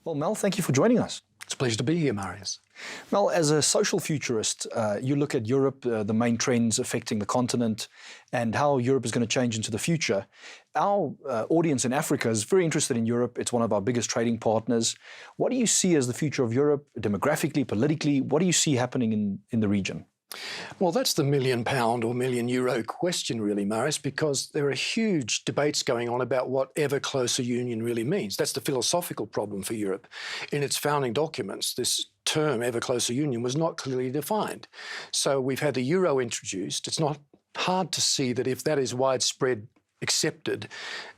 Well, Mel, thank you for joining us. It's a pleasure to be here, Marius. Mel, as a social futurist, you look at Europe, the main trends affecting the continent, and how Europe is going to change into the future. Our audience in Africa is very interested in Europe. It's one of our biggest trading partners. What do you see as the future of Europe, demographically, politically? What do you see happening in the region? Well, that's the £1,000,000 or €1,000,000 question, really, Marius, because there are huge debates going on about what ever closer union really means. That's the philosophical problem for Europe. In its founding documents, this term, ever closer union, was not clearly defined. So we've had the euro introduced. It's not hard to see that if that is widespread accepted,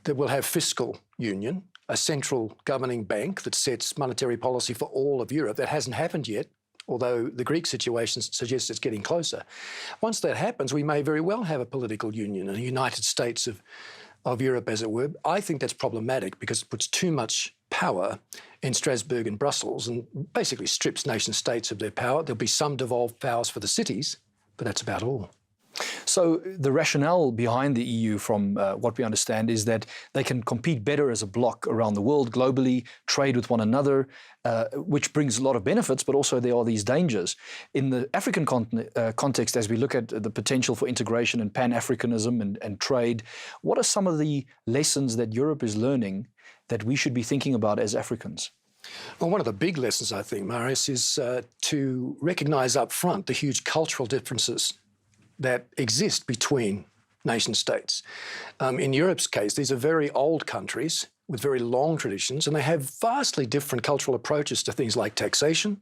that we'll have fiscal union, a central governing bank that sets monetary policy for all of Europe. That hasn't happened yet, although the Greek situation suggests it's getting closer. Once that happens, we may very well have a political union, a United States of Europe, as it were. I think that's problematic because it puts too much power in Strasbourg and Brussels and basically strips nation states of their power. There'll be some devolved powers for the cities, but that's about all. So the rationale behind the EU, from what we understand, is that they can compete better as a bloc around the world, globally, trade with one another, which brings a lot of benefits, but also there are these dangers. In the African context, as we look at the potential for integration and Pan-Africanism and trade, what are some of the lessons that Europe is learning that we should be thinking about as Africans? Well, one of the big lessons, I think, Marius, is to recognise up front the huge cultural differences that exist between nation states. In Europe's case, these are very old countries with very long traditions, and they have vastly different cultural approaches to things like taxation.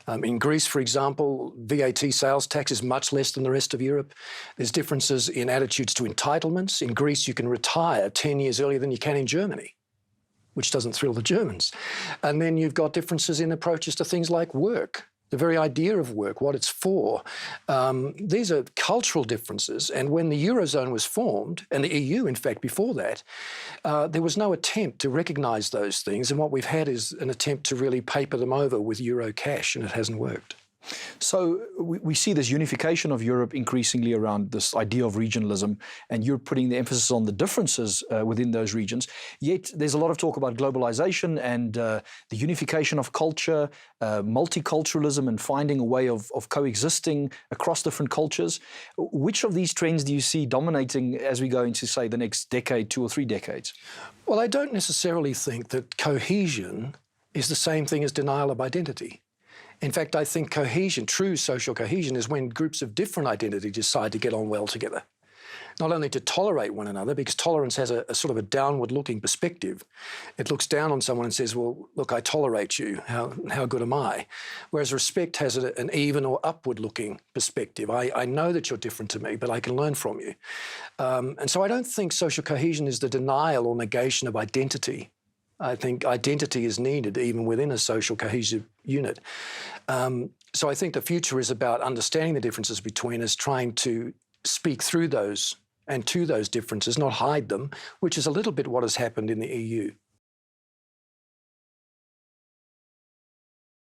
In Greece, for example, VAT sales tax is much less than the rest of Europe. There's differences in attitudes to entitlements. In Greece, you can retire 10 years earlier than you can in Germany, which doesn't thrill the Germans. And then you've got differences in approaches to things like work. The very idea of work, what it's for. These are cultural differences. And when the Eurozone was formed, and the EU, in fact, before that, there was no attempt to recognise those things. And what we've had is an attempt to really paper them over with Euro cash, and it hasn't worked. So we see this unification of Europe increasingly around this idea of regionalism, and you're putting the emphasis on the differences within those regions. Yet there's a lot of talk about globalization and the unification of culture, multiculturalism, and finding a way of coexisting across different cultures. Which of these trends do you see dominating as we go into, say, the next decade, 2 or 3 decades? Well, I don't necessarily think that cohesion is the same thing as denial of identity. In fact, I think cohesion, true social cohesion, is when groups of different identity decide to get on well together. Not only to tolerate one another, because tolerance has a sort of a downward-looking perspective. It looks down on someone and says, well, look, I tolerate you. How good am I? Whereas respect has an even or upward-looking perspective. I know that you're different to me, but I can learn from you. And so I don't think social cohesion is the denial or negation of identity. I think identity is needed even within a social cohesive unit. So I think the future is about understanding the differences between us, trying to speak through those and to those differences, not hide them, which is a little bit what has happened in the EU.